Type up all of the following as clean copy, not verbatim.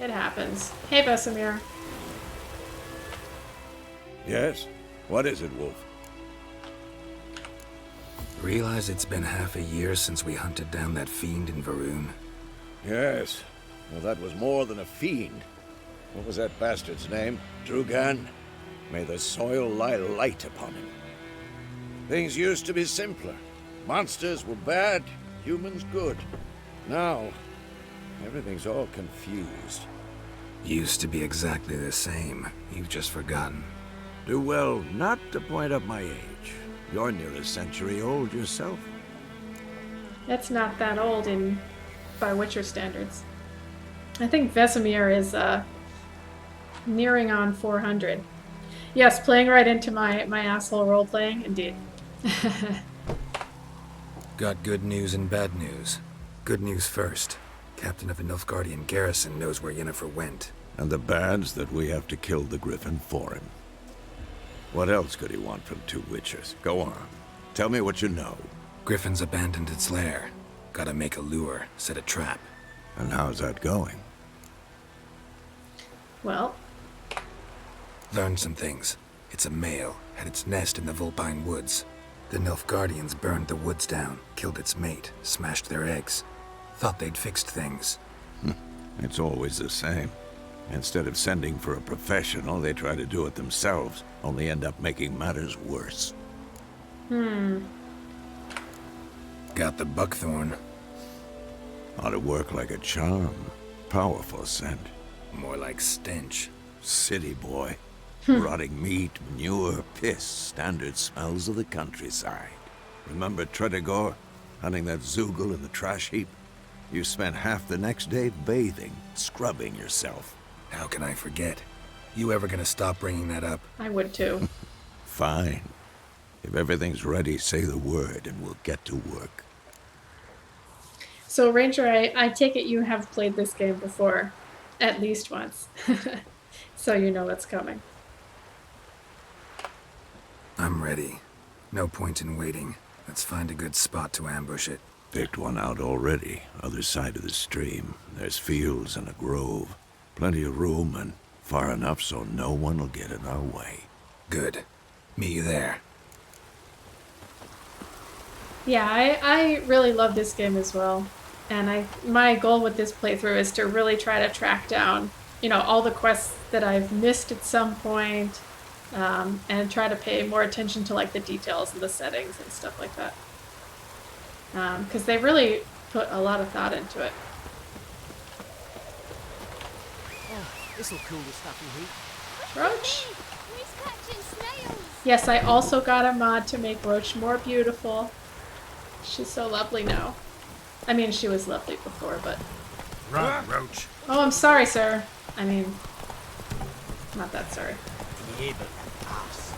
It happens. Hey, Vesemir. Yes? What is it, Wolf? Realize it's been half a year since we hunted down that fiend in Varun? Yes. Well, that was more than a fiend. What was that bastard's name? Drugan? May the soil lie light upon him. Things used to be simpler. Monsters were bad, humans good. Now, everything's all confused. Used to be exactly the same. You've just forgotten. Do well not to point up my age. You're near a century old yourself. It's not that old by Witcher standards. I think Vesemir is nearing on 400. Yes, playing right into my asshole role-playing, indeed. Got good news and bad news. Good news first. Captain of the Nilfgaardian garrison knows where Yennefer went. And the bad's that we have to kill the Griffin for him. What else could he want from two witchers? Go on. Tell me what you know. Griffin's abandoned its lair. Gotta make a lure, set a trap. And how's that going? Well, Learned some things. It's a male, had its nest in the Vulpine Woods. The Nilfgaardians burned the woods down, killed its mate, smashed their eggs. Thought they'd fixed things. It's always the same. Instead of sending for a professional, they try to do it themselves, only end up making matters worse. Got the buckthorn. Ought to work like a charm. Powerful scent. More like stench. City boy. Rotting meat, manure, piss, standard smells of the countryside. Remember Tredegor? Hunting that Zoogle in the trash heap? You spent half the next day bathing, scrubbing yourself. How can I forget? You ever gonna stop bringing that up? I would too. Fine. If everything's ready, say the word and we'll get to work. So, Ranger, I take it you have played this game before, at least once. So you know what's coming. I'm ready. No point in waiting. Let's find a good spot to ambush it. Picked one out already, other side of the stream. There's fields and a grove. Plenty of room and far enough so no one will get in our way. Good. Meet you there. Yeah, I really love this game as well. And my goal with this playthrough is to really try to track down, all the quests that I've missed at some point, and try to pay more attention to like the details and the settings and stuff like that. Because they really put a lot of thought into it. Oh, this'll cool the stuffy heat. Roach! Who's catching snails? Yes, I also got a mod to make Roach more beautiful. She's so lovely now. I mean, she was lovely before, but... Run, Roach. Oh, I'm sorry, sir. I mean, not that sorry. Yeah, but ass.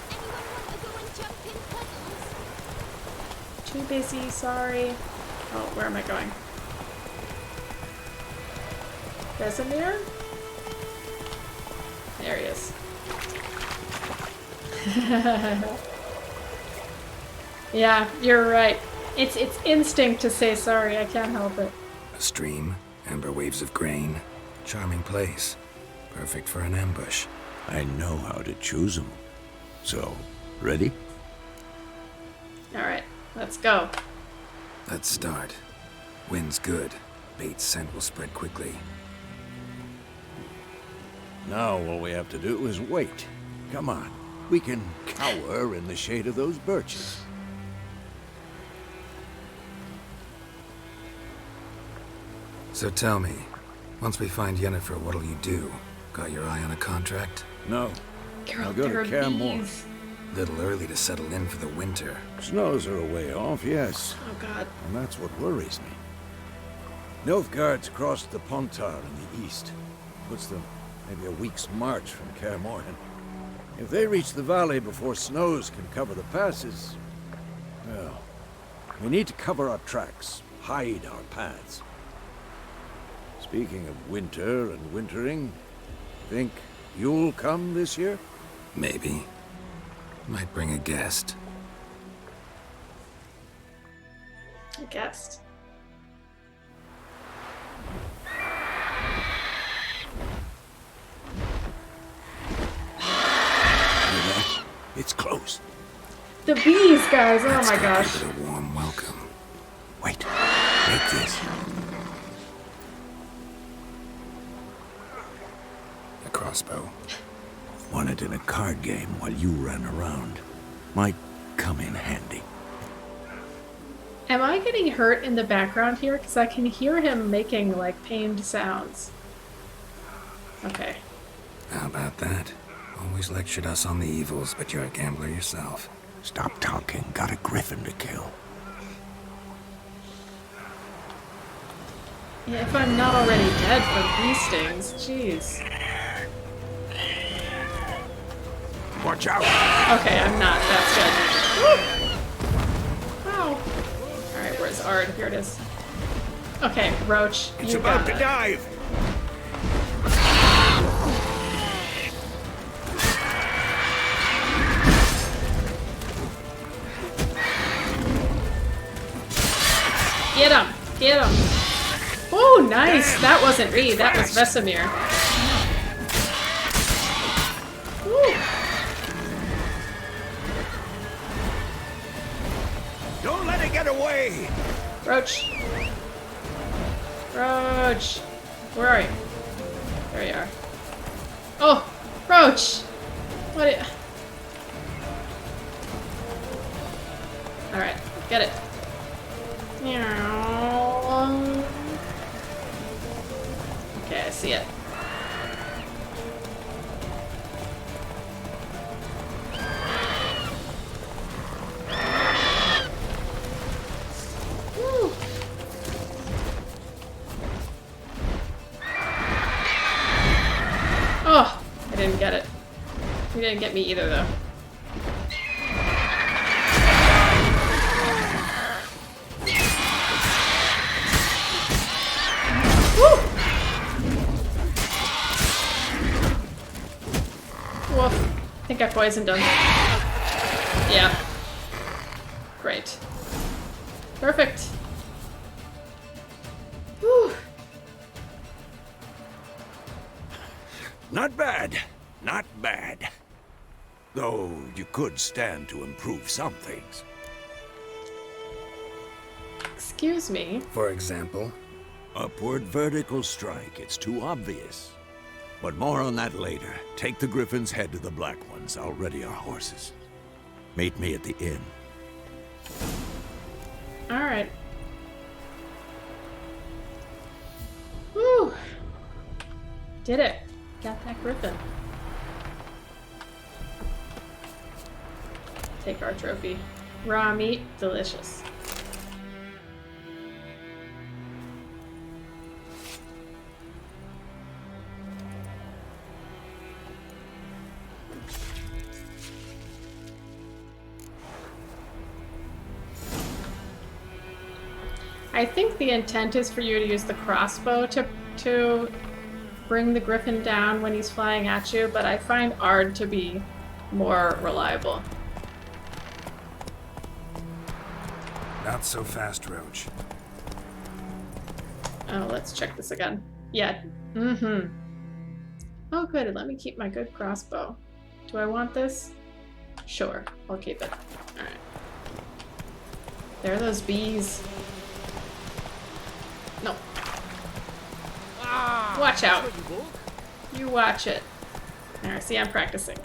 Anyone want to go and jump in puddles? Too busy, sorry. Oh, where am I going? Vesemir? There he is. Yeah, you're right. It's instinct to say sorry. I can't help it. A stream, amber waves of grain. Charming place. Perfect for an ambush. I know how to choose them. So, ready? All right, let's go. Let's start. Wind's good. Bait's scent will spread quickly. Now all we have to do is wait. Come on. We can cower in the shade of those birches. So tell me, once we find Yennefer, what'll you do? Got your eye on a contract? No. Girl, I'll go there to are Kaer Morhen. bees. Little early to settle in for the winter. Snows are a way off, yes. Oh God. And that's what worries me. Nilfgaard's crossed the Pontar in the east. Puts them maybe a week's march from Kaer Morhen. If they reach the valley before snows can cover the passes, well, we need to cover our tracks, hide our paths. Speaking of winter and wintering, think you'll come this year? Maybe. Might bring a guest. I guessed. It's close. The bees, guys! Oh That's my gonna gosh. give it a warm welcome. Wait, take this. A crossbow. Won it in a card game while you ran around. Might come in handy. Am I getting hurt in the background here? Because I can hear him making, like, pained sounds. Okay. How about that? Always lectured us on the evils, but you're a gambler yourself. Stop talking. Got a griffin to kill. Yeah, if I'm not already dead from bee stings. Jeez. Watch out! Okay, I'm not. That's good. Woo! Wow. Alright, where's Ard? Here it is. Okay, Roach, It's you about got to it. dive! Get him! Get him! Oh, nice! That wasn't me, that was Vesemir. Woo! Don't let it get away! Roach! Roach! Where are you? There you are. Oh! Roach! What are you... Alright, get it. Okay, I see it. Woo. Oh, I didn't get it. You didn't get me either, though. Woof. I think I poisoned him. Yeah. Great. Perfect. Whew. Not bad. Not bad. Though you could stand to improve some things. Excuse me. For example, Upward vertical strike. It's too obvious. But more on that later. Take the Griffin's head to the Black Ones. I'll ready our horses. Meet me at the inn. Alright. Whew. Did it. Got that Griffin. Take our trophy. Raw meat, delicious. I think the intent is for you to use the crossbow to bring the Griffin down when he's flying at you, but I find Ard to be more reliable. not so fast, Roach. Oh, let's check this again. Yeah. Mm-hmm. Oh, good. Let me keep my good crossbow. Do I want this? Sure. I'll keep it. Alright. There are those bees. No. Watch out. You watch it. Alright, see, I'm practicing.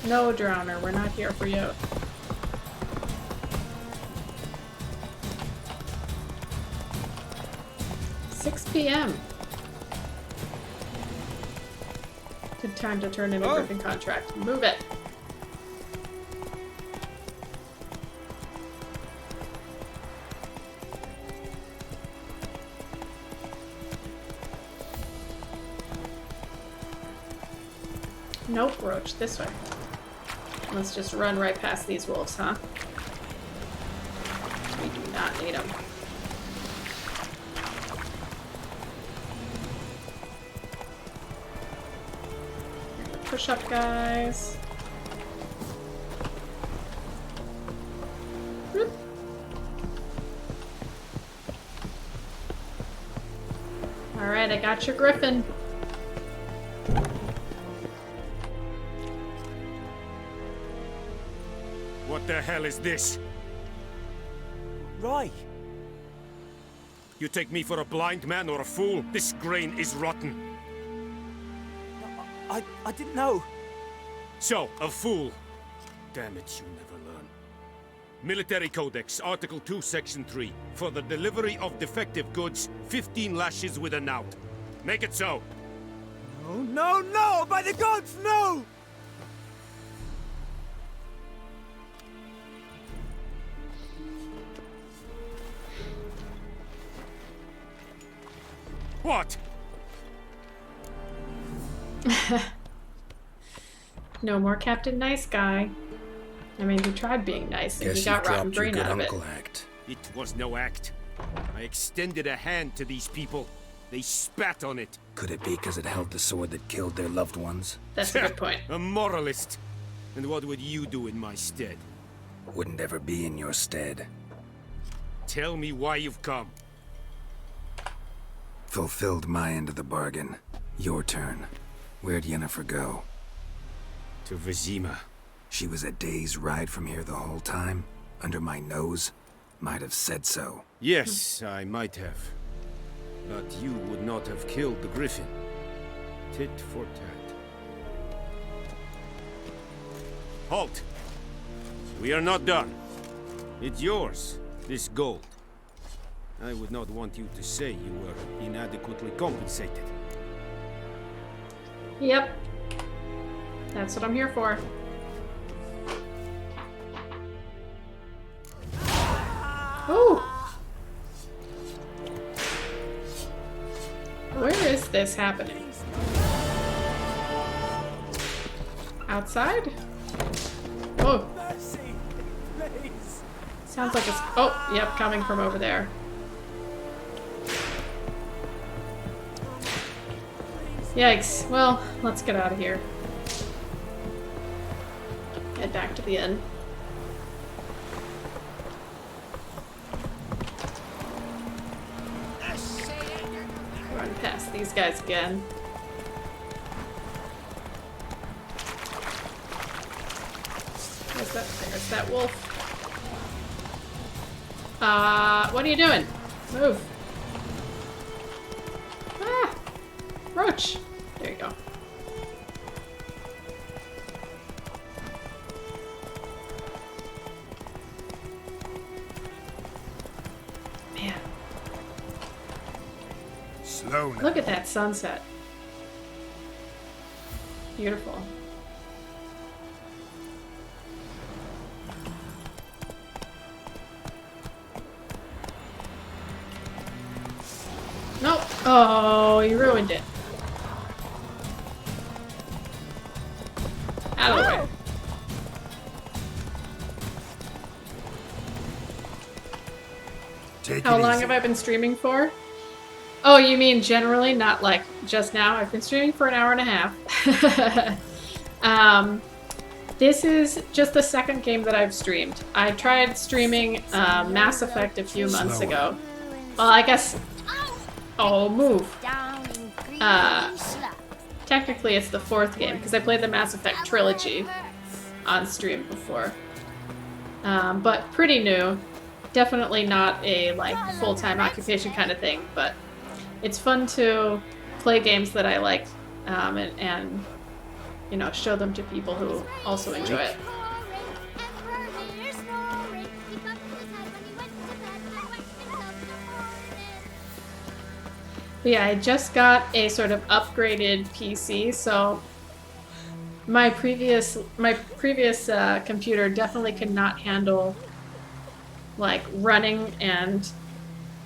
No, Drowner, we're not here for you. PM. Good time to turn in a Griffin contract. Move it. Nope, Roach, this way. Let's just run right past these wolves, huh? We do not need them. Push up, guys. Whoop. Alright, I got your Griffin. What the hell is this? Right. You take me for a blind man or a fool? This grain is rotten. I didn't know. So, a fool. Damn it, you never learn. Military Codex, Article 2, Section 3. For the delivery of defective goods, 15 lashes with a knout. Make it so. Oh, no, no! By the gods, no! What? No more Captain Nice Guy. I mean, he tried being nice and Guess he got you've rotten dropped your brain good out of it. uncle act. It was no act. I extended a hand to these people. They spat on it. Could it be because it held the sword that killed their loved ones? That's a good point. A moralist. And what would you do in my stead? Wouldn't ever be in your stead. Tell me why you've come. Fulfilled my end of the bargain. Your turn. Where'd Yennefer go? To Vizima. She was a day's ride from here the whole time? Under my nose? Might have said so. Yes, I might have. But you would not have killed the Griffin. Tit for tat. Halt! We are not done. It's yours, this gold. I would not want you to say you were inadequately compensated. Yep. That's what I'm here for. Ooh! Where is this happening? Outside? Oh! Mercy, please. Sounds like it's... Oh, yep, coming from over there. Yikes. Well, let's get out of here. Head back to the inn. Run past these guys again. There's that wolf. What are you doing? Move. Ah! Roach! There you go. Man, Slow now. look at that sunset. Beautiful. Nope. Oh, you ruined it. Out of the way. Take How it long easy. have I been streaming for? Oh, you mean generally, not like just now? I've been streaming for an hour and a half. This is just the second game that I've streamed. I tried streaming Mass Effect a few months Slower. ago. Well, I guess... Oh, move. Technically, it's the fourth game, because I played the Mass Effect trilogy on stream before. But pretty new. Definitely not a, like, full-time occupation kind of thing, but it's fun to play games that I like, and you know, show them to people who also enjoy it. But yeah, I just got a sort of upgraded PC, so my previous computer definitely could not handle like running and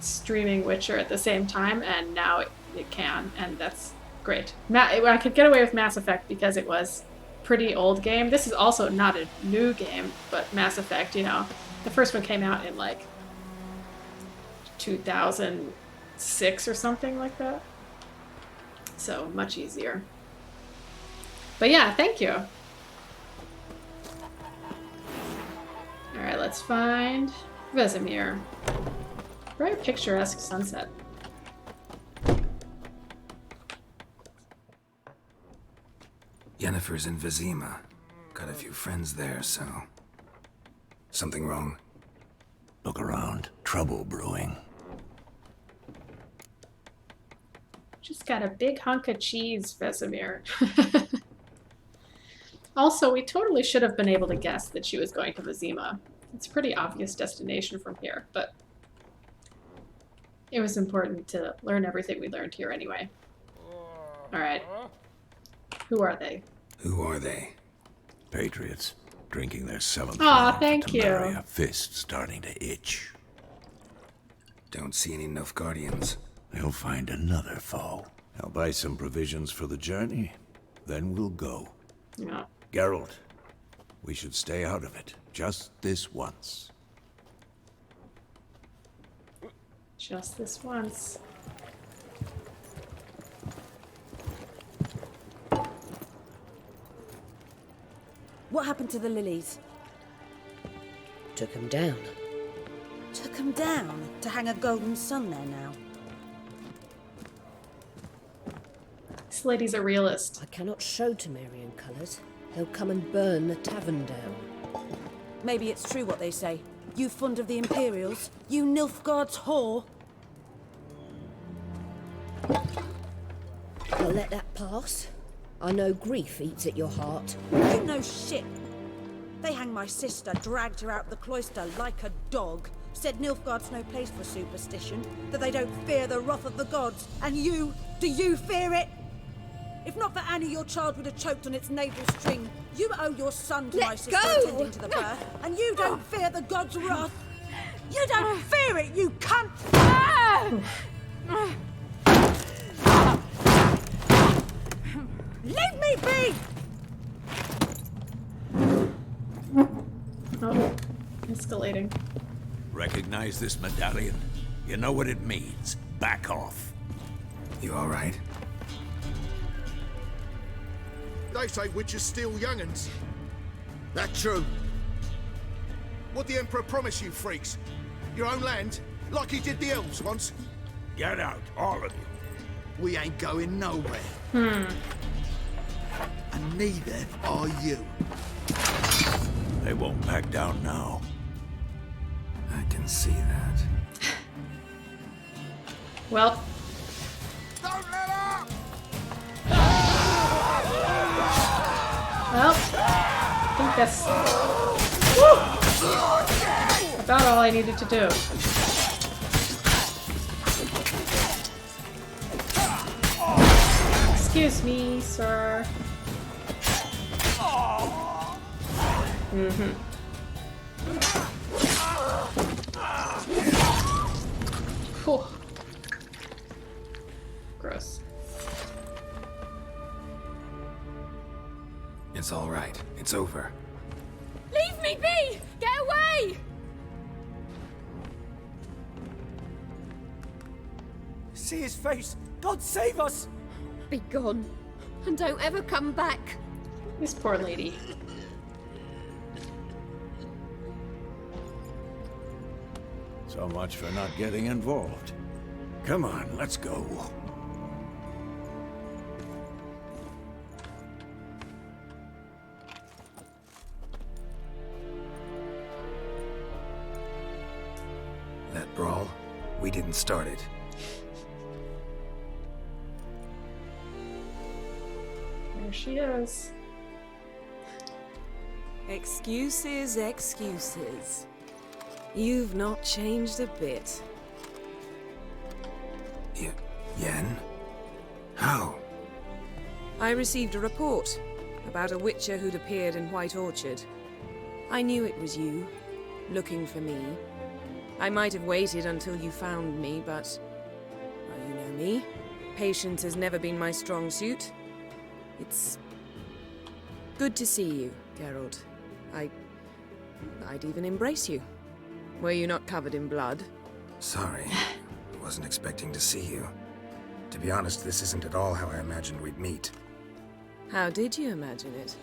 streaming Witcher at the same time, and now it can, and that's great. I could get away with Mass Effect because it was a pretty old game. This is also not a new game, but Mass Effect, you know, the first one came out in like 2006 or something like that. So much easier. But yeah, thank you. Alright, let's find Vesemir. Very picturesque sunset. Yennefer's in Vizima. Got a few friends there, so... Something wrong? Look around. Trouble brewing. Just got a big hunk of cheese, Vesemir. Also, we totally should have been able to guess that she was going to Vizima. It's a pretty obvious destination from here, but it was important to learn everything we learned here anyway. Alright. Who are they? Who are they? Patriots. Drinking their 7th Aw, wine for thank you. Temeria. Fist starting to itch. Don't see any Nilfgaardians. They'll find another foe. I'll buy some provisions for the journey. Then we'll go. Yeah. Geralt, we should stay out of it. Just this once. Just this once. What happened to the lilies? Took him down. Took them down to hang a golden sun there now. This lady's a realist. I cannot show Temerian colours. They'll come and burn the tavern down. Maybe it's true what they say. You fond of the Imperials? You Nilfgaard's whore? I'll let that pass. I know grief eats at your heart. You know shit. They hanged my sister, dragged her out the cloister like a dog. Said Nilfgaard's no place for superstition, that they don't fear the wrath of the gods. And you, do you fear it? If not for Annie, your child would have choked on its navel string. You owe your son to my sister attending to the birth, and you don't fear the gods' wrath. You don't fear it, you cunt! Leave me be! Oh, escalating. Recognize this medallion? You know what it means. Back off. You alright? They say witches steal young'uns. That true? What the Emperor promise you, freaks? Your own land? Like he did the elves once? Get out, all of you. We ain't going nowhere. And neither are you. They won't back down now. I can see that. Well, Don't let up! well, I think that's about all I needed to do. Excuse me, sir. Whew. Gross. It's alright. It's over. Leave me be! Get away! See his face! God save us! Be gone. And don't ever come back. This poor lady. So much for not getting involved. Come on, let's go. That brawl, we didn't start it. There she is. Excuses, excuses. You've not changed a bit. Yen? How? I received a report about a witcher who'd appeared in White Orchard. I knew it was you, looking for me. I might have waited until you found me, but... well, you know me. Patience has never been my strong suit. It's... good to see you, Geralt. I'd even embrace you. Were you not covered in blood? Sorry. Wasn't expecting to see you. To be honest, this isn't at all how I imagined we'd meet. How did you imagine it?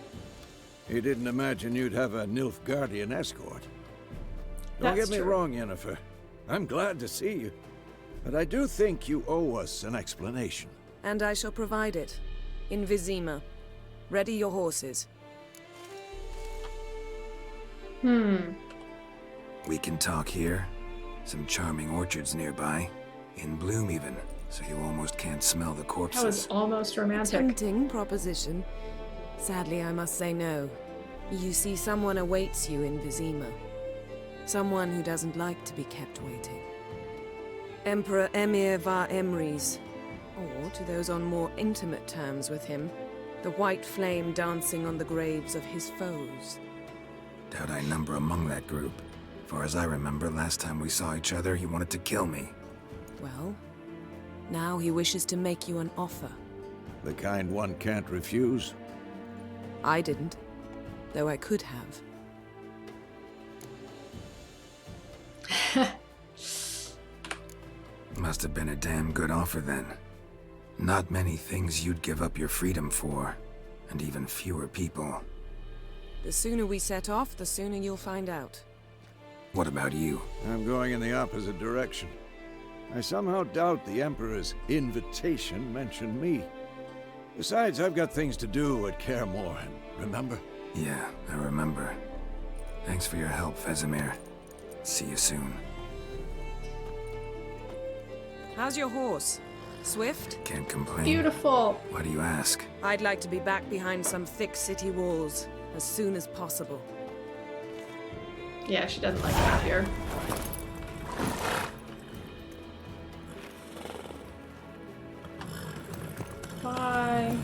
You didn't imagine you'd have a Nilfgaardian escort. Don't That's get me true. wrong, Yennefer. I'm glad to see you. But I do think you owe us an explanation. And I shall provide it. In Vizima. Ready your horses. We can talk here. Some charming orchards nearby. In bloom even, so you almost can't smell the That was corpses. almost romantic. Tempting proposition. Sadly, I must say no. You see, someone awaits you in Vizima. Someone who doesn't like to be kept waiting. Emperor Emir var Emrys. Or, to those on more intimate terms with him, the white flame dancing on the graves of his foes. Doubt I number among that group. Far as I remember, last time we saw each other, he wanted to kill me. Well, now he wishes to make you an offer. The kind one can't refuse. I didn't, though I could have. Must have been a damn good offer then. Not many things you'd give up your freedom for, and even fewer people. The sooner we set off, the sooner you'll find out. What about you? I'm going in the opposite direction. I somehow doubt the Emperor's invitation mentioned me. Besides, I've got things to do at Kaer Morhen, remember? Yeah, I remember. Thanks for your help, Vesemir. See you soon. How's your horse? Swift? Can't complain. Beautiful. Why do you ask? I'd like to be back behind some thick city walls as soon as possible. Yeah, she doesn't like it up here. Bye.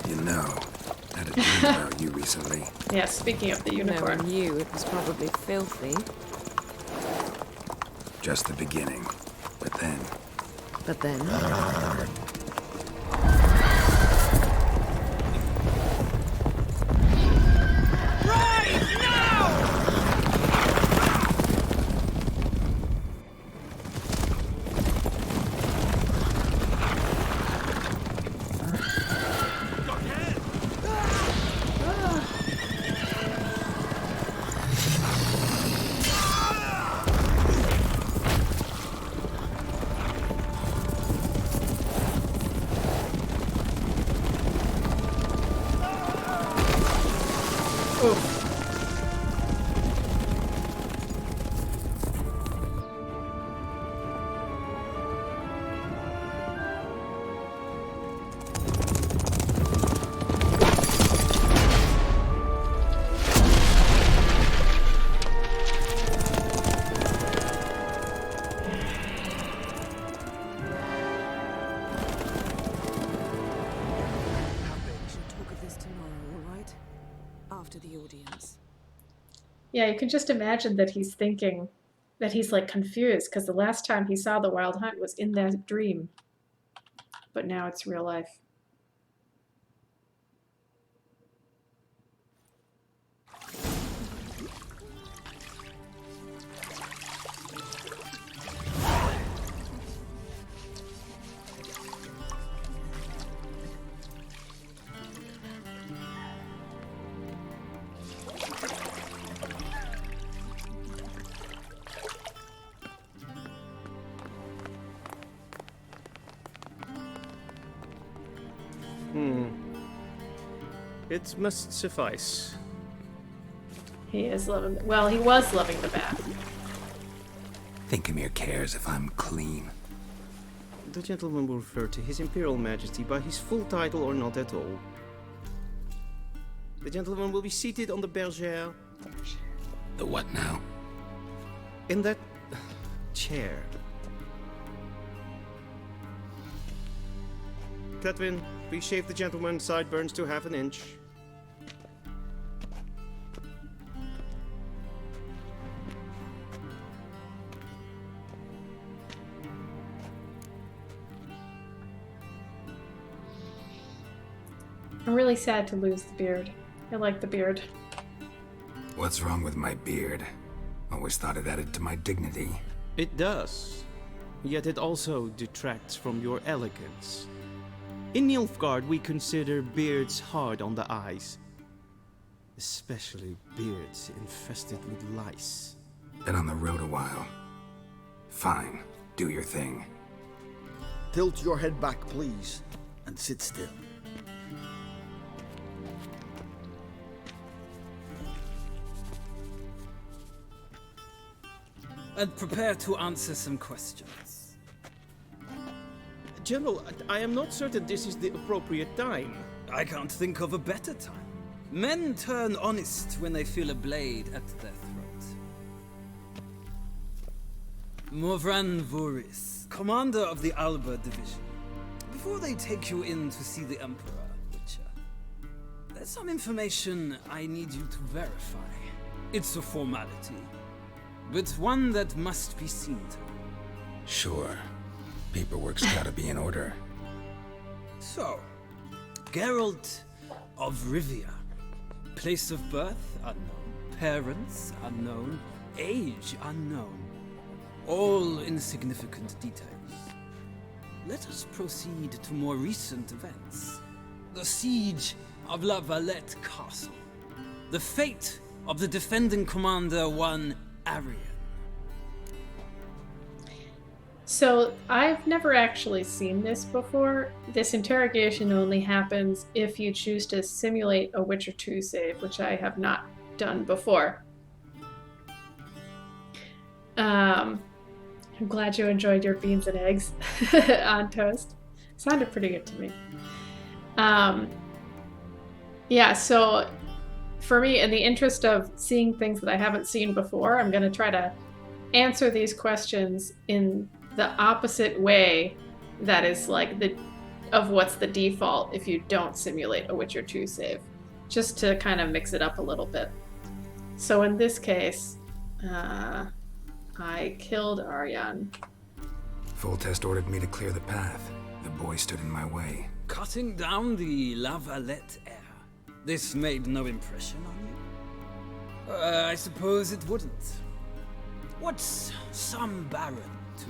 You know, I had a dream about you recently. Yeah, speaking of the unicorn. Knowing you, it was probably filthy. Just the beginning. But then, But then... After the audience. Yeah, you can just imagine that he's thinking that he's like confused because the last time he saw the Wild Hunt was in that dream. But now it's real life. It must suffice. He is loving, well, he was loving the bath. think Emir cares if I'm clean. The gentleman will refer to His Imperial Majesty by his full title or not at all. The gentleman will be seated on the bergère. The what now? In that chair. Cletwin, please shave the gentleman's sideburns to half an inch. I'm really sad to lose the beard. I like the beard. What's wrong with my beard? Always thought it added to my dignity. It does. Yet it also detracts from your elegance. In Nilfgaard, we consider beards hard on the eyes. Especially beards infested with lice. Been on the road a while. Fine, do your thing. Tilt your head back, please, and sit still. And prepare to answer some questions. General, I am not certain this is the appropriate time. I can't think of a better time. Men turn honest when they feel a blade at their throat. Morvran Voris, commander of the Alba Division. Before they take you in to see the Emperor, Witcher, there's some information I need you to verify. It's a formality, but one that must be seen to. Sure. Paperwork's gotta be in order. So, Geralt of Rivia. Place of birth unknown. Parents unknown. Age unknown. All insignificant details. Let us proceed to more recent events. The siege of La Valette Castle. The fate of the defending commander, one Arian. So, I've never actually seen this before. This interrogation only happens if you choose to simulate a Witcher 2 save, which I have not done before. I'm glad you enjoyed your beans and eggs on toast. Sounded pretty good to me. Yeah, so for me, in the interest of seeing things that I haven't seen before, I'm going to try to answer these questions in the opposite way that is like of what's the default if you don't simulate a Witcher 2 save, just to kind of mix it up a little bit. So in this case, I killed Aryan. Full test ordered me to clear the path. The boy stood in my way. Cutting down the La Valette heir. This made no impression on you? I suppose it wouldn't. What's some baron to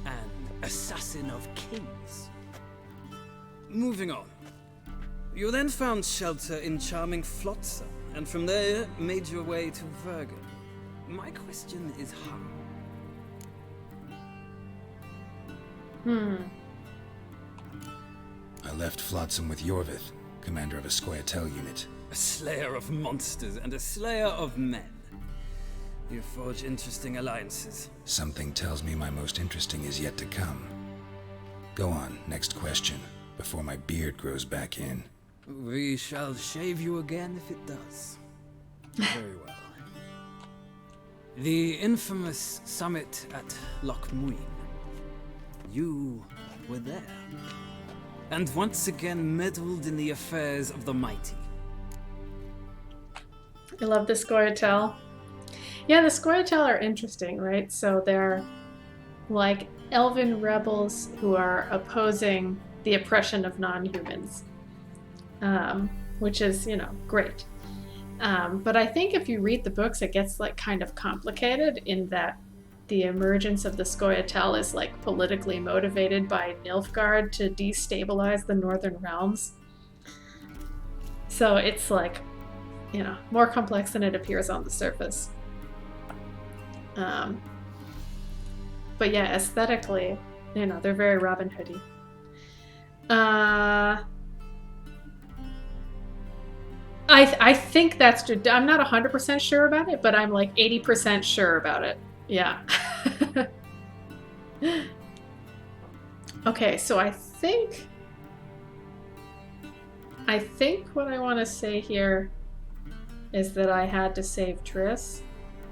an assassin of kings? Moving on. You then found shelter in charming Flotsam, and from there made your way to Vergen. My question is how? I left Flotsam with Yorvith, commander of a Scoia'tael unit. A slayer of monsters and a slayer of men. You forge interesting alliances. Something tells me my most interesting is yet to come. Go on, next question, before my beard grows back in. We shall shave you again if it does. Very well. The infamous summit at Loch Muin. You were there. And once again meddled in the affairs of the mighty. I love the Scoia'tael. Yeah, the Scoia'tael are interesting, right? So they're like elven rebels who are opposing the oppression of non-humans, which is, great. But I think if you read the books, it gets like kind of complicated in that the emergence of the Scoia'tael is like politically motivated by Nilfgaard to destabilize the Northern Realms. So it's like, more complex than it appears on the surface. But yeah, aesthetically, they're very Robin Hoody. I think that's true. I'm not 100% sure about it, but I'm like 80% sure about it. Yeah. Okay, so I think what I want to say here is that I had to save Triss.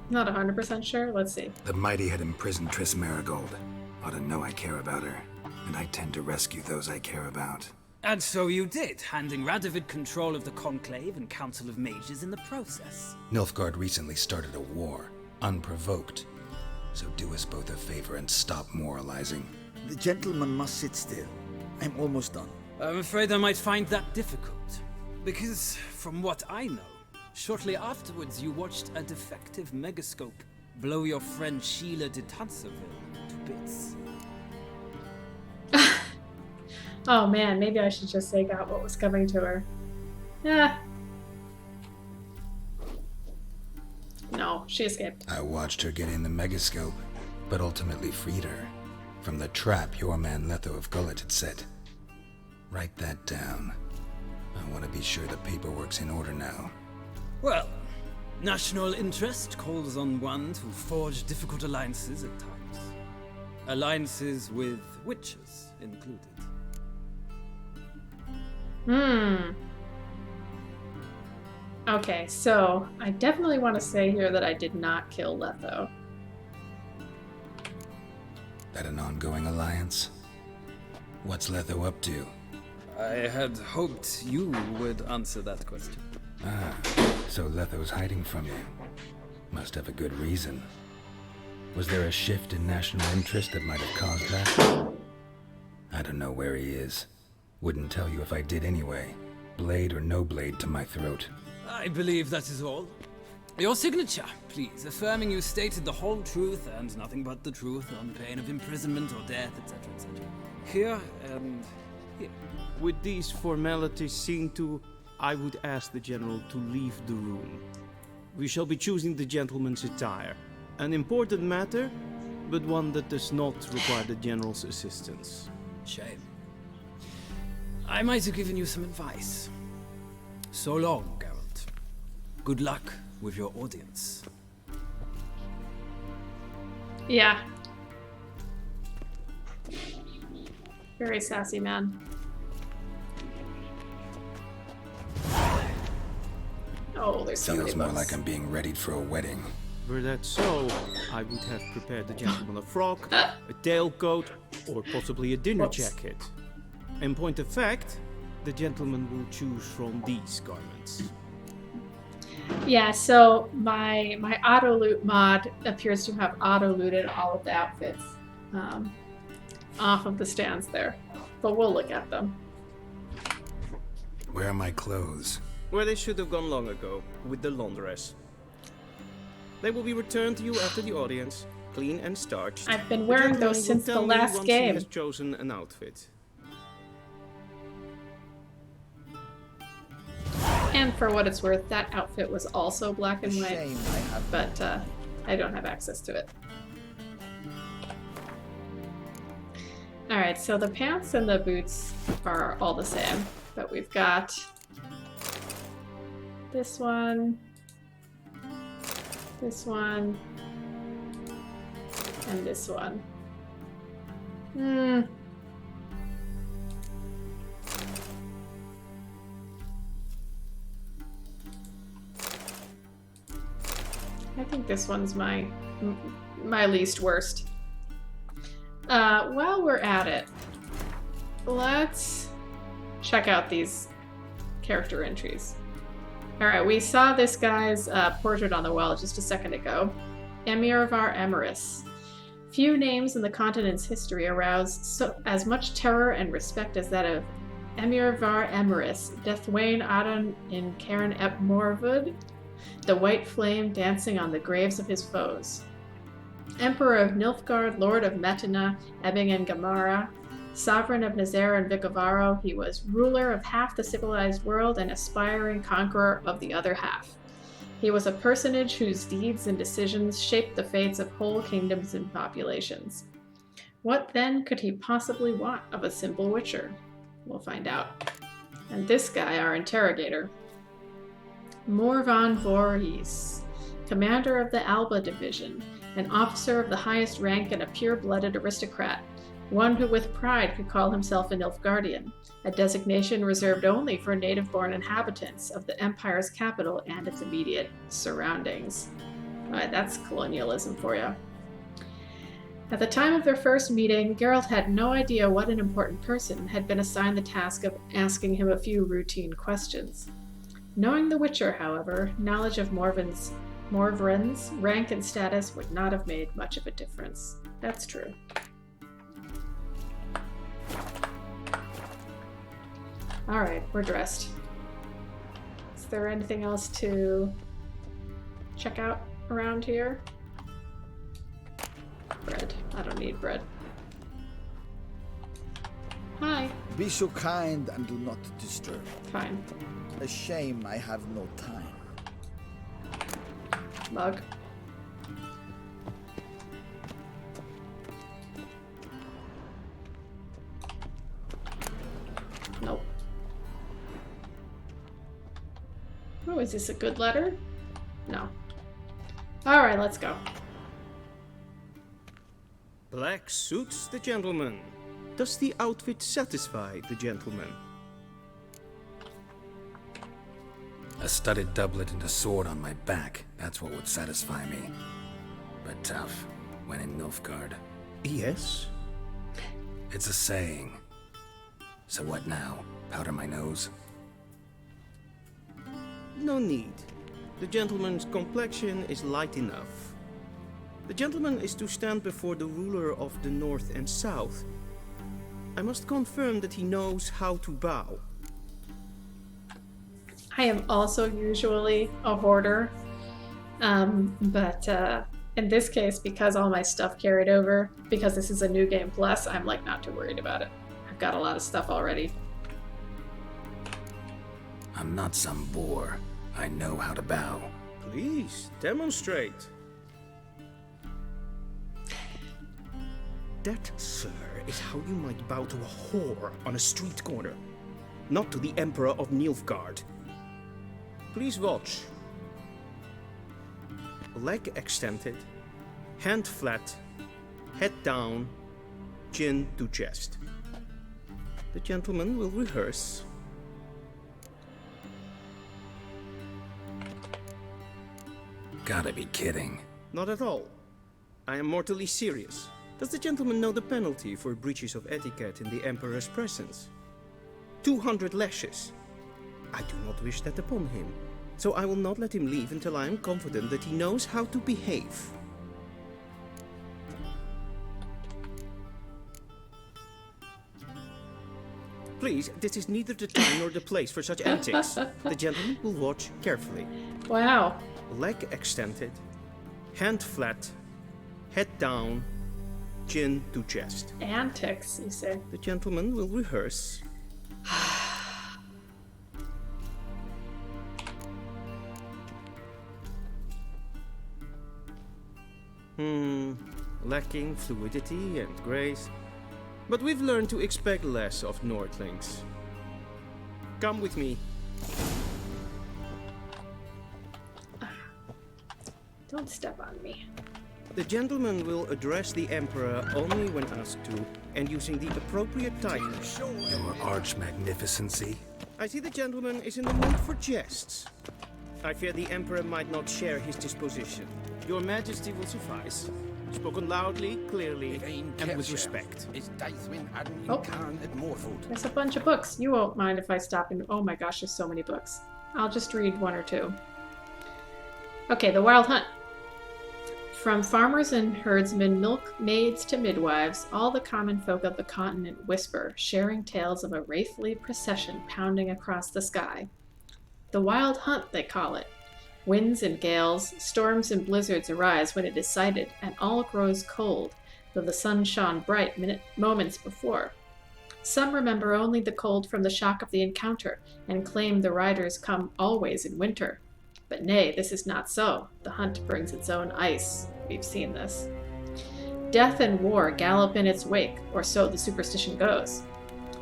Not 100% sure. Let's see. The mighty had imprisoned Triss Marigold. Ought to know I care about her, and I tend to rescue those I care about. And so you did, handing Radovid control of the Conclave and Council of Mages in the process. Nilfgaard recently started a war, unprovoked. So do us both a favor and stop moralizing. The gentleman must sit still. I'm almost done. I'm afraid I might find that difficult. Because, from what I know, shortly afterwards you watched a defective megascope blow your friend Sheila de Tanserville to bits. Oh man, maybe I should just say got what was coming to her. Yeah. No, she escaped. I watched her get in the megascope, but ultimately freed her from the trap your man Letho of Gullet had set. Write that down. I want to be sure the paperwork's in order now. Well, national interest calls on one to forge difficult alliances at times. Alliances with witches included. Okay, so I definitely want to say here that I did not kill Letho. That an ongoing alliance? What's Letho up to? I had hoped you would answer that question. Ah, so Letho's hiding from you. Must have a good reason. Was there a shift in national interest that might have caused that? I don't know where he is. Wouldn't tell you if I did anyway. Blade or no blade to my throat. I believe that is all. Your signature, please, affirming you stated the whole truth and nothing but the truth on pain of imprisonment or death, etc., etc. Here and here. With these formalities seen to, I would ask the General to leave the room. We shall be choosing the gentleman's attire. An important matter, but one that does not require the General's assistance. Shame. I might have given you some advice. So long, Geralt. Good luck with your audience. Yeah. Very sassy man. Oh, there's so many Feels more books. like I'm being readied for a wedding. Were that so, I would have prepared the gentleman a frock, a tailcoat, or possibly a dinner jacket. In point of fact, the gentleman will choose from these garments. Yeah, so my auto loot mod appears to have auto looted all of the outfits off of the stands there, but we'll look at them. Where are my clothes? Where they should have gone long ago, with the laundress. They will be returned to you after the audience, clean and starched. I've been wearing those since the last He game. has chosen an outfit. And for what it's worth, that outfit was also black and white, but I don't have access to it. Alright, so the pants and the boots are all the same, but we've got this one, and this one. I think this one's my least worst. While we're at it, let's check out these character entries. Alright, we saw this guy's portrait on the wall just a second ago. Emirvar Emeris. Few names in the continent's history arouse as much terror and respect as that of Emirvar Emeris, Deathwain Adon in Cairn ep Morvud, the white flame dancing on the graves of his foes. Emperor of Nilfgaard, Lord of Metina, Ebbing and Gamara, Sovereign of Nazaire and Vicovaro, he was ruler of half the civilized world and aspiring conqueror of the other half. He was a personage whose deeds and decisions shaped the fates of whole kingdoms and populations. What then could he possibly want of a simple witcher? We'll find out. And this guy, our interrogator, Morvan Voorhees, commander of the Alba Division, an officer of the highest rank and a pure-blooded aristocrat, one who with pride could call himself a Nilfgaardian, a designation reserved only for native-born inhabitants of the Empire's capital and its immediate surroundings. That's colonialism for you. At the time of their first meeting, Geralt had no idea what an important person had been assigned the task of asking him a few routine questions. Knowing the Witcher, however, knowledge of Morvran's rank and status would not have made much of a difference. That's true. Alright, we're dressed. Is there anything else to check out around here? Bread. I don't need bread. Hi. Be so kind and do not disturb. Fine. A shame I have no time. Mug. Nope. Oh, is this a good letter? No. Alright, let's go. Black suits the gentleman. Does the outfit satisfy the gentleman? A studded doublet and a sword on my back, that's what would satisfy me. But tough, when in Nilfgaard. Yes? It's a saying. So what now? Powder my nose? No need. The gentleman's complexion is light enough. The gentleman is to stand before the ruler of the North and South. I must confirm that he knows how to bow. I am also usually a hoarder, but in this case, because all my stuff carried over, because this is a new game plus, I'm like not too worried about it. I've got a lot of stuff already. I'm not some boor. I know how to bow. Please, demonstrate. That, sir, is how you might bow to a whore on a street corner, not to the Emperor of Nilfgaard. Please watch. Leg extended, hand flat, head down, chin to chest. The gentleman will rehearse. Gotta be kidding. Not at all. I am mortally serious. Does the gentleman know the penalty for breaches of etiquette in the Emperor's presence? 200 lashes. I do not wish that upon him, so I will not let him leave until I am confident that he knows how to behave. Please, this is neither the time nor the place for such antics. The gentleman will watch carefully. Wow. Leg extended, hand flat, head down, chin to chest. Antics, you say? The gentleman will rehearse. Lacking fluidity and grace. But we've learned to expect less of Nordlings. Come with me. Don't step on me. The gentleman will address the Emperor only when asked to, and using the appropriate titles. Your arch magnificency? I see the gentleman is in the mood for jests. I fear the Emperor might not share his disposition. Your Majesty will suffice. Spoken loudly, clearly, and with respect. Oh, there's a bunch of books. You won't mind if I stop and... Oh my gosh, there's so many books. I'll just read one or two. Okay, The Wild Hunt. From farmers and herdsmen, milkmaids to midwives, all the common folk of the continent whisper, sharing tales of a wraithly procession pounding across the sky. The Wild Hunt, they call it. Winds and gales, storms and blizzards arise when it is sighted, and all grows cold, though the sun shone bright moments before. Some remember only the cold from the shock of the encounter, and claim the riders come always in winter. But nay, this is not so. The hunt brings its own ice. We've seen this. Death and war gallop in its wake, or so the superstition goes.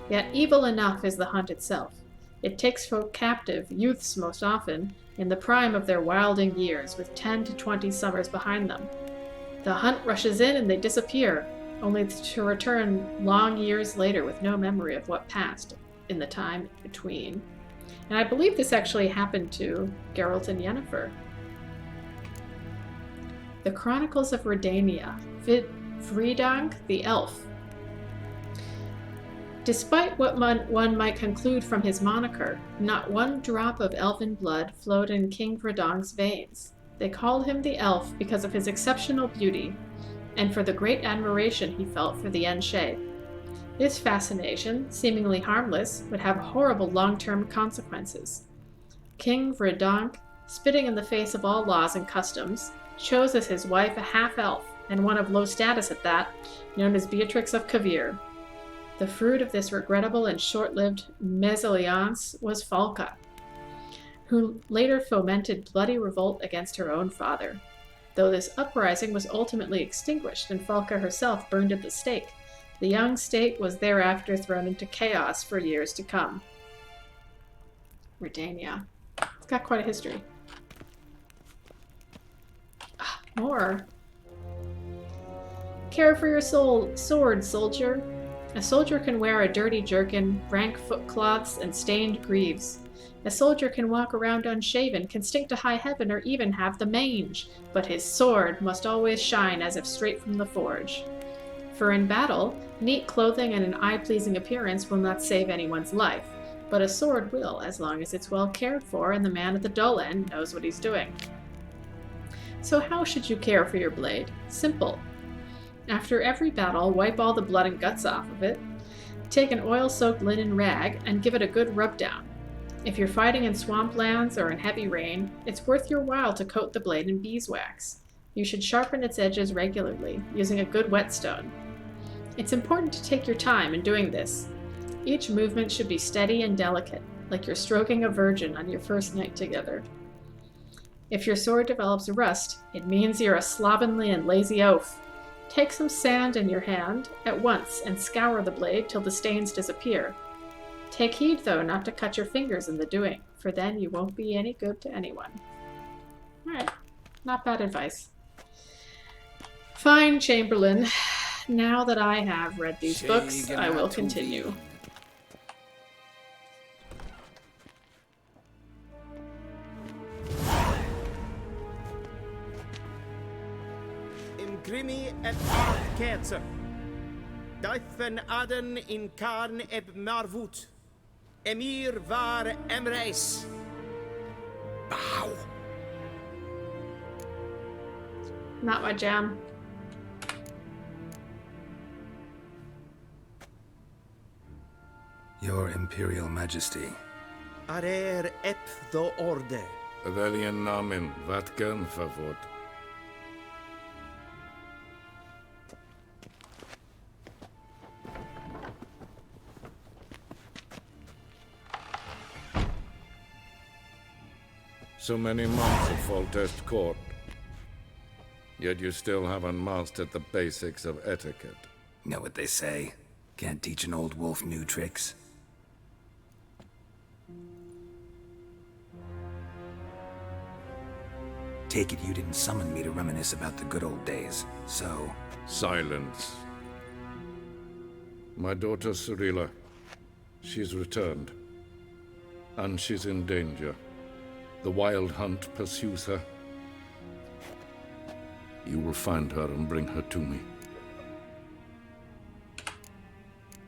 Yet evil enough is the hunt itself. It takes folk captive, youths most often, in the prime of their wilding years, with 10 to 20 summers behind them. The hunt rushes in and they disappear, only to return long years later with no memory of what passed in the time between. And I believe this actually happened to Geralt and Yennefer. The Chronicles of Redania, Fridang the Elf. Despite what one might conclude from his moniker, not one drop of elven blood flowed in King Vredong's veins. They called him the Elf because of his exceptional beauty, and for the great admiration he felt for the Enshe. This fascination, seemingly harmless, would have horrible long-term consequences. King Verdonk, spitting in the face of all laws and customs, chose as his wife a half-elf, and one of low status at that, known as Beatrix of Kavir. The fruit of this regrettable and short-lived mésalliance was Falca, who later fomented bloody revolt against her own father. Though this uprising was ultimately extinguished and Falca herself burned at the stake, the young state was thereafter thrown into chaos for years to come. Redania. It's got quite a history. More. Care for your sword, soldier. A soldier can wear a dirty jerkin, rank footcloths, and stained greaves. A soldier can walk around unshaven, can stink to high heaven, or even have the mange, but his sword must always shine as if straight from the forge. For in battle, neat clothing and an eye-pleasing appearance will not save anyone's life, but a sword will, as long as it's well cared for and the man at the dull end knows what he's doing. So how should you care for your blade? Simple. After every battle, wipe all the blood and guts off of it, take an oil-soaked linen rag, and give it a good rub-down. If you're fighting in swamplands or in heavy rain, it's worth your while to coat the blade in beeswax. You should sharpen its edges regularly, using a good whetstone. It's important to take your time in doing this. Each movement should be steady and delicate, like you're stroking a virgin on your first night together. If your sword develops rust, it means you're a slovenly and lazy oaf. Take some sand in your hand at once and scour the blade till the stains disappear. Take heed, though, not to cut your fingers in the doing, for then you won't be any good to anyone. Alright, not bad advice. Fine, Chamberlain. Now that I have read these books, I will continue. Grimi et art ketzer. Daithen aden in karn eb marvut. Emir var emreis. Bow. Not my jam. Your Imperial Majesty. Arer ep do orde. Welchen Namen, wat gern favor? So many months of Foltest court. Yet you still haven't mastered the basics of etiquette. Know what they say? Can't teach an old wolf new tricks. Take it you didn't summon me to reminisce about the good old days, so... Silence. My daughter Cirilla, she's returned. And she's in danger. The Wild Hunt pursues her. You will find her and bring her to me.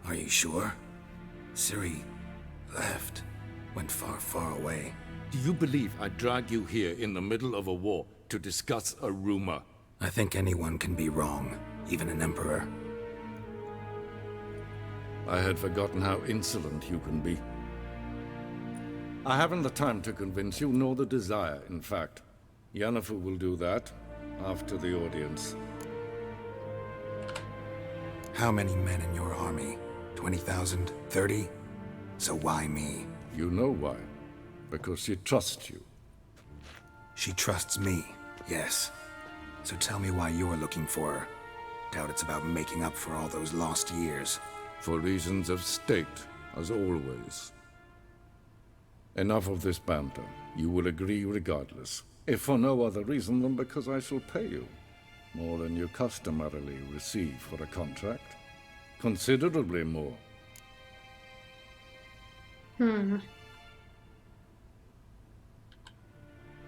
Are you sure? Ciri left. Went far, far away. Do you believe I'd drag you here in the middle of a war to discuss a rumor? I think anyone can be wrong, even an emperor. I had forgotten how insolent you can be. I haven't the time to convince you, nor the desire, in fact. Yennefer will do that after the audience. How many men in your army? 20,000? 30? So why me? You know why. Because she trusts you. She trusts me, yes. So tell me why you're looking for her. Doubt it's about making up for all those lost years. For reasons of state, as always. Enough of this banter. You will agree regardless. If for no other reason than because I shall pay you. More than you customarily receive for a contract. Considerably more.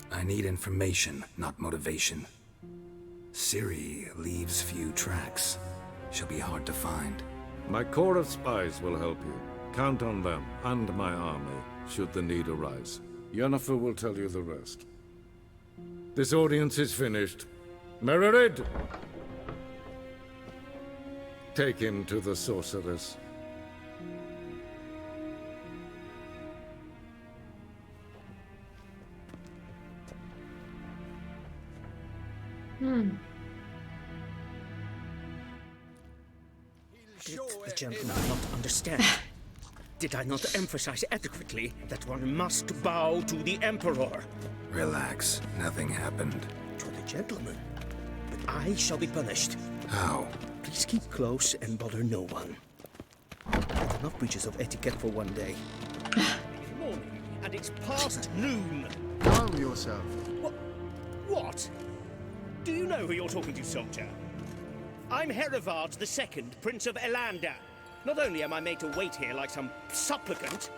I need information, not motivation. Ciri leaves few tracks. She'll be hard to find. My corps of spies will help you. Count on them, and my army, should the need arise. Yennefer will tell you the rest. This audience is finished. Mererid! Take him to the sorceress. Hmm. Did the gentleman not understand? Did I not emphasize adequately that one must bow to the Emperor? Relax. Nothing happened. To the gentleman. But I shall be punished. How? Please keep close and bother no one. That's enough breaches of etiquette for one day. It's morning, and it's past noon. Calm yourself. What? Do you know who you're talking to, soldier? I'm Herivard II, Prince of Elander. Not only am I made to wait here like some supplicant,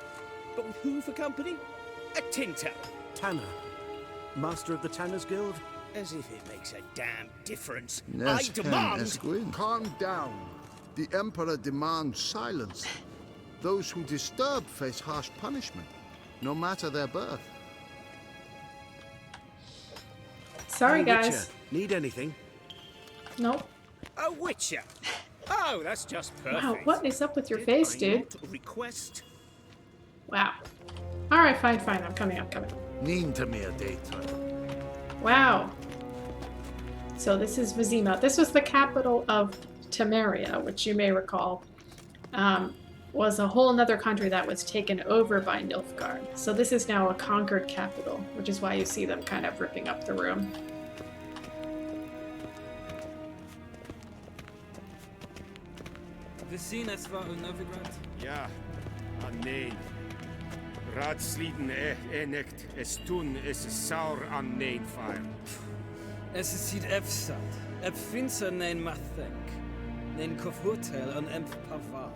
but with who for company? A tinter. Tanner. Master of the Tanners Guild? As if it makes a damn difference. Yes, I demand... Esquin. Calm down. The Emperor demands silence. Those who disturb face harsh punishment, no matter their birth. Sorry, Hey, guys. Witcher, need anything? Nope. A witcher. Oh, that's just perfect. Wow, what is up with your face, dude? Request. Wow. Alright, fine, fine. I'm coming, I'm coming. Neen to me a daytime. Wow. So this is Vizima. This was the capital of Temeria, which you may recall was a whole another country that was taken over by Nilfgaard. So this is now a conquered capital, which is why you see them kind of ripping up the room. We zien es war Novigrad. Ja, nee. Raadsliden echt es tun es saur an nein fire. Es is siet efsat. Ep finser nein mathenk. Nein kofhotel an emp pavar.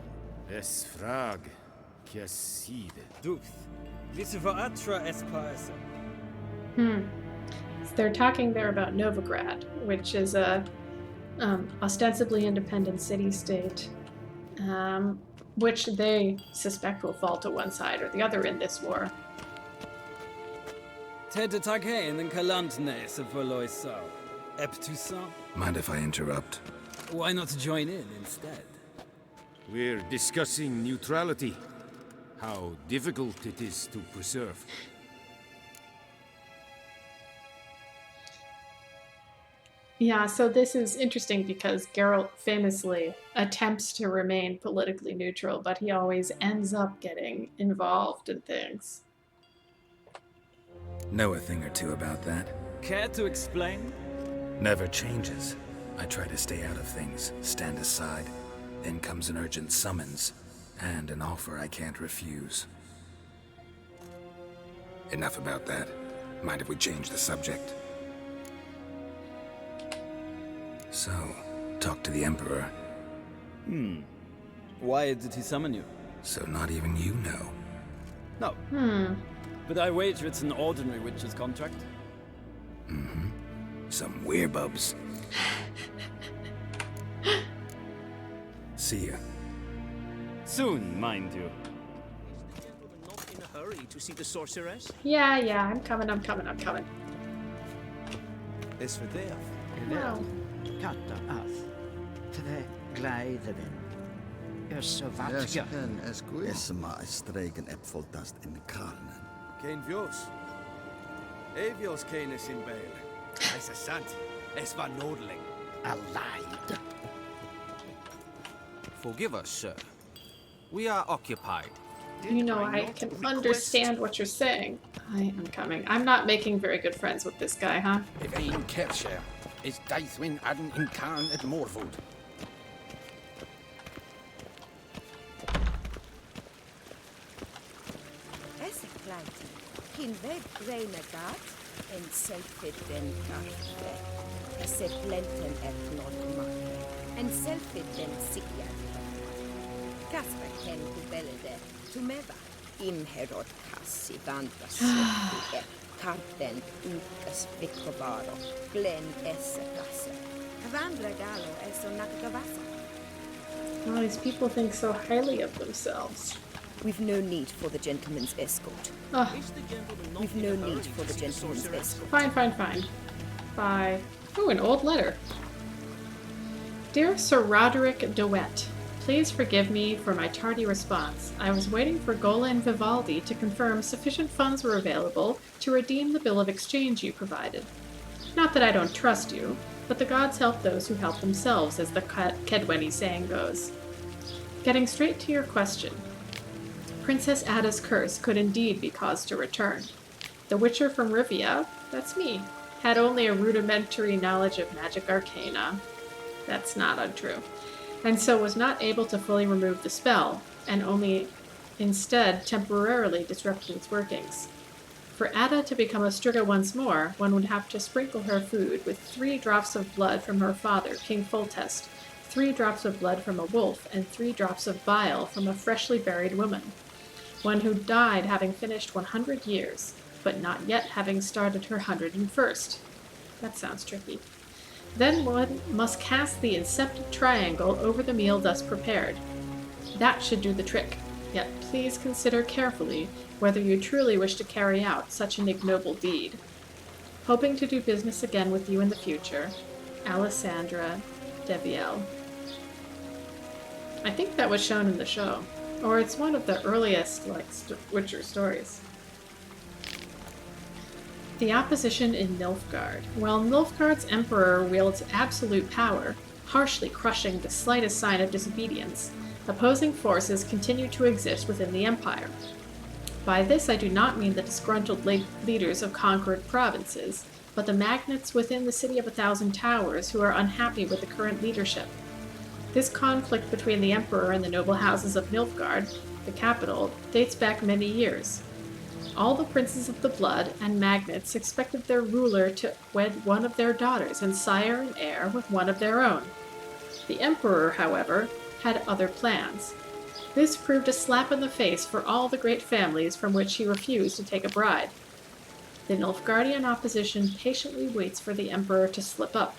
Es frag. Kiaside. Duth. Wisse va atra es paesa. So they're talking there about Novigrad, which is a ostensibly independent city-state, which they suspect will fall to one side or the other in this war. Tete tag hein en kalantne se verlois sau. Ep Toussaint? Mind if I interrupt? Why not join in instead? We're discussing neutrality. How difficult it is to preserve. Yeah, so this is interesting because Geralt famously attempts to remain politically neutral, but he always ends up getting involved in things. Know a thing or two about that? Care to explain? Never changes. I try to stay out of things, stand aside. Then comes an urgent summons, and an offer I can't refuse. Enough about that. Mind if we change the subject? So, talk to the Emperor. Why did he summon you? So not even you know. No. But I wager it's an ordinary witch's contract. Mm-hmm. Some werebubs. See ya. Soon, mind you. Is the gentleman not in a hurry to see the sorceress? Yeah, I'm coming. Is for death. Wow. Katta ath. Tve gleideren. Össovatja. Esken, Esquin. Esma stregen epfoltast in karnen. Kein Vjos. Evios kenes in Bale. Es is sant. Es var nordling. Alive. Forgive us, sir. We are occupied. You know, I can understand what you're saying. I am coming. I'm not making very good friends with this guy, huh? If ein Kercher is Deithwin Adden in Karn at Morwood. Esse kleinte, hin weg reine gat, en selfit den karte. Esse blenten non makke, en selfit den sigjad. Kasper ken kubelede, tumeva. Inherod kassi vantas karten ukas vikovaro, glen esse kasse. Vandra galo eso nakagavasa. All these people think so highly of themselves. We've no need for the gentleman's escort. Ugh. We've no need for the gentleman's escort. Fine. Bye. Ooh, an old letter. Dear Sir Roderick DeWitt, please forgive me for my tardy response. I was waiting for Gola and Vivaldi to confirm sufficient funds were available to redeem the bill of exchange you provided. Not that I don't trust you. but the gods help those who help themselves, as the Kedweni saying goes. Getting straight to your question, Princess Ada's curse could indeed be caused to return. The Witcher from Rivia, that's me, had only a rudimentary knowledge of magic arcana. That's not untrue. And so was not able to fully remove the spell, and only instead temporarily disrupted its workings. For Ada to become a Striga once more, one would have to sprinkle her food with 3 drops of blood from her father, King Foltest, 3 drops of blood from a wolf, and 3 drops of bile from a freshly buried woman. One who died having finished 100 years, but not yet having started her 101st. That sounds tricky. Then one must cast the incepted triangle over the meal thus prepared. That should do the trick, yet please consider carefully whether you truly wish to carry out such an ignoble deed. Hoping to do business again with you in the future, Alessandra Devielle. I think that was shown in the show, or it's one of the earliest Witcher stories. The opposition in Nilfgaard. While Nilfgaard's emperor wields absolute power, harshly crushing the slightest sign of disobedience, opposing forces continue to exist within the empire. By this I do not mean the disgruntled leaders of conquered provinces, but the magnates within the City of 1,000 Towers who are unhappy with the current leadership. This conflict between the emperor and the noble houses of Nilfgaard, the capital, dates back many years. All the princes of the blood and magnates expected their ruler to wed one of their daughters and sire an heir with one of their own. The emperor, however, had other plans. This proved a slap in the face for all the great families from which he refused to take a bride. The Nilfgaardian opposition patiently waits for the emperor to slip up,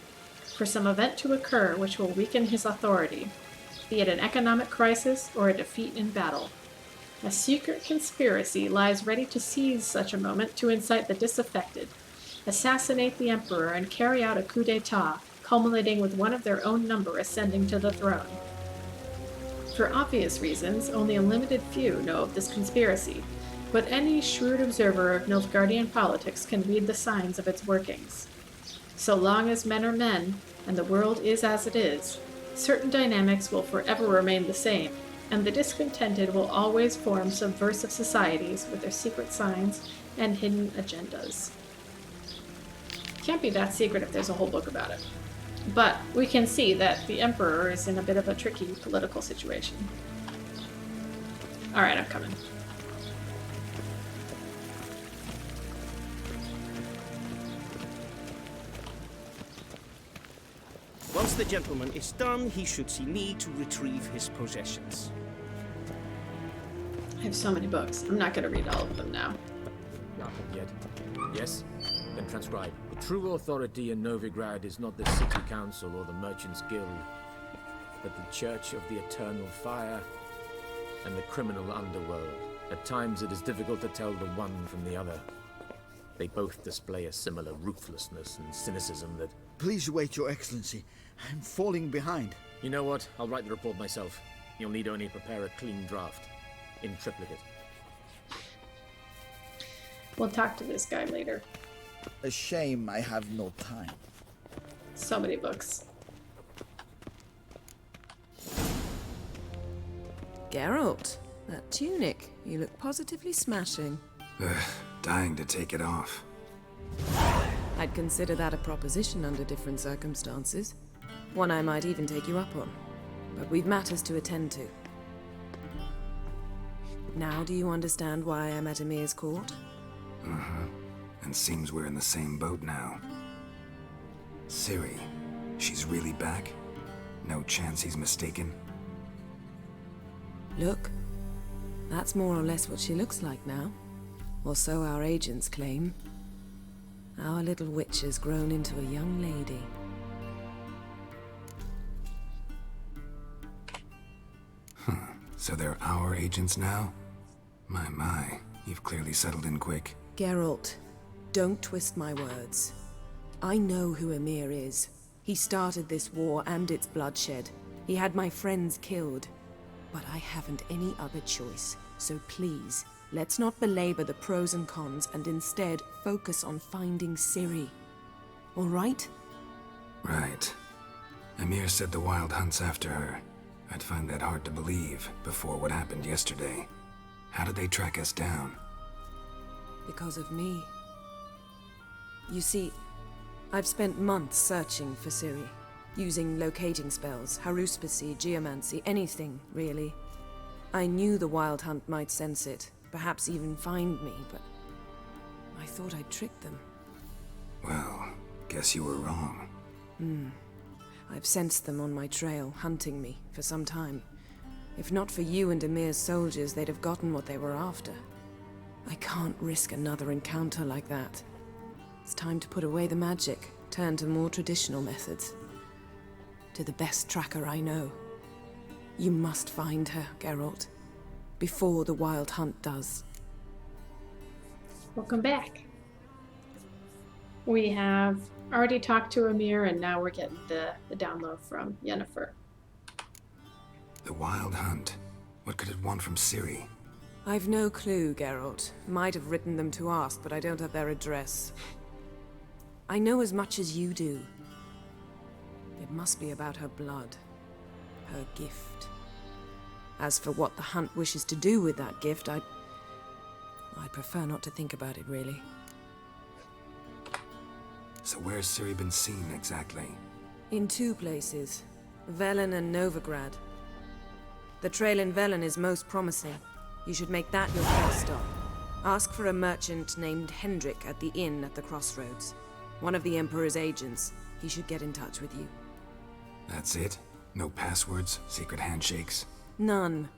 for some event to occur which will weaken his authority, be it an economic crisis or a defeat in battle. A secret conspiracy lies ready to seize such a moment to incite the disaffected, assassinate the emperor, and carry out a coup d'etat, culminating with one of their own number ascending to the throne. For obvious reasons, only a limited few know of this conspiracy, but any shrewd observer of Nilfgaardian politics can read the signs of its workings. So long as men are men, and the world is as it is, certain dynamics will forever remain the same, and the discontented will always form subversive societies with their secret signs and hidden agendas. Can't be that secret if there's a whole book about it. But we can see that the Emperor is in a bit of a tricky political situation. Alright, I'm coming. Once the gentleman is done, he should see me to retrieve his possessions. I have so many books. I'm not going to read all of them now. Not yet. Yes? Then transcribe. The true authority in Novigrad is not the city council or the merchants' guild, but the Church of the Eternal Fire and the criminal underworld. At times it is difficult to tell the one from the other. They both display a similar ruthlessness and cynicism that... Please wait, Your Excellency. I'm falling behind. You know what? I'll write the report myself. You'll need only prepare a clean draft. In triplicate. We'll talk to this guy later. A shame I have no time. So many books. Geralt, that tunic. You look positively smashing. Dying to take it off. I'd consider that a proposition under different circumstances. One I might even take you up on. But we've matters to attend to. Now do you understand why I'm at Emir's court? Uh-huh. And seems we're in the same boat now. Ciri, she's really back? No chance he's mistaken? Look, that's more or less what she looks like now. Or so our agents claim. Our little witch has grown into a young lady. So they're our agents now? My, you've clearly settled in quick. Geralt, don't twist my words. I know who Emir is. He started this war and its bloodshed. He had my friends killed. But I haven't any other choice. So please, let's not belabor the pros and cons and instead focus on finding Ciri. All right? Right. Emir said the Wild Hunt's after her. I'd find that hard to believe before what happened yesterday. How did they track us down? Because of me. You see, I've spent months searching for Ciri, using locating spells, haruspicy, geomancy, anything, really. I knew the Wild Hunt might sense it, perhaps even find me, but I thought I'd tricked them. Well, guess you were wrong. I've sensed them on my trail, hunting me, for some time. If not for you and Emir's soldiers, they'd have gotten what they were after. I can't risk another encounter like that. It's time to put away the magic, turn to more traditional methods. To the best tracker I know. You must find her, Geralt. Before the Wild Hunt does. Welcome back. We have already talked to Emir, and now we're getting the download from Yennefer. The Wild Hunt. What could it want from Ciri? I've no clue, Geralt. Might have written them to ask, but I don't have their address. I know as much as you do. It must be about her blood. Her gift. As for what the Hunt wishes to do with that gift, I'd prefer not to think about it, really. So where's Ciri been seen, exactly? In two places. Velen and Novigrad. The trail in Velen is most promising. You should make that your first stop. Ask for a merchant named Hendrik at the inn at the crossroads. One of the Emperor's agents. He should get in touch with you. That's it? No passwords? Secret handshakes? None.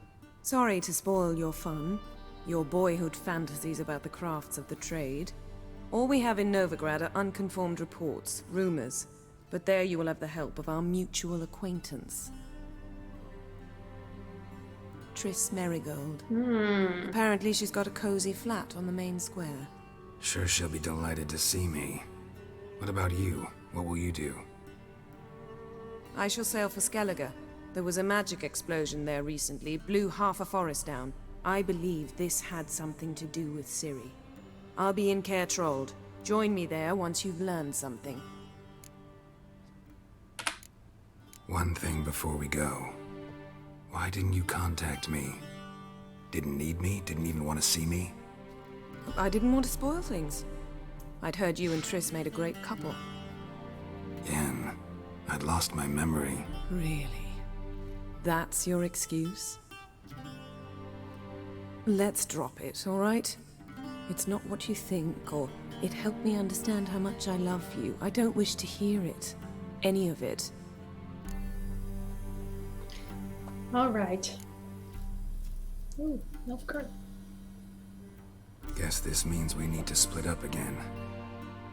Sorry to spoil your fun. Your boyhood fantasies about the crafts of the trade. All we have in Novigrad are unconfirmed reports, rumors. But there you will have the help of our mutual acquaintance. Triss Merigold. Apparently she's got a cozy flat on the main square. Sure she'll be delighted to see me. What about you? What will you do? I shall sail for Skellige. There was a magic explosion there recently, blew half a forest down. I believe this had something to do with Ciri. I'll be in Caer Trold. Join me there once you've learned something. One thing before we go. Why didn't you contact me? Didn't need me? Didn't even want to see me? I didn't want to spoil things. I'd heard you and Triss made a great couple. Yen, I'd lost my memory. Really? That's your excuse? Let's drop it, all right? It's not what you think, or it helped me understand how much I love you. I don't wish to hear it. Any of it. All right. Ooh, Nilfgaard. Guess this means we need to split up again.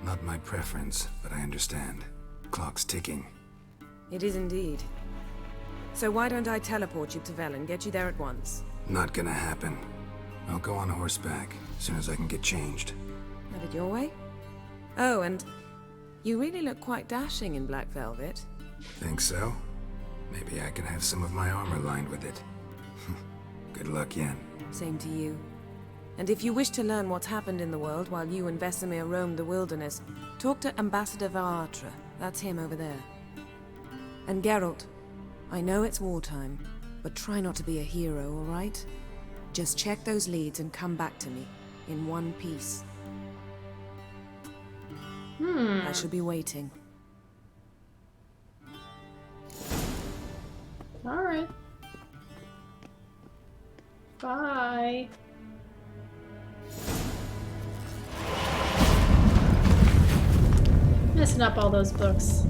Not my preference, but I understand. Clock's ticking. It is indeed. So why don't I teleport you to Velen, get you there at once? Not gonna happen. I'll go on horseback, as soon as I can get changed. Have it your way? Oh, and you really look quite dashing in black velvet. Think so? Maybe I can have some of my armor lined with it. Good luck, Yen. Same to you. And if you wish to learn what's happened in the world while you and Vesemir roamed the wilderness, talk to Ambassador Varatra. That's him over there. And Geralt, I know it's wartime, but try not to be a hero, all right? Just check those leads and come back to me, in one piece. I shall be waiting. All right. Bye. Messing up all those books.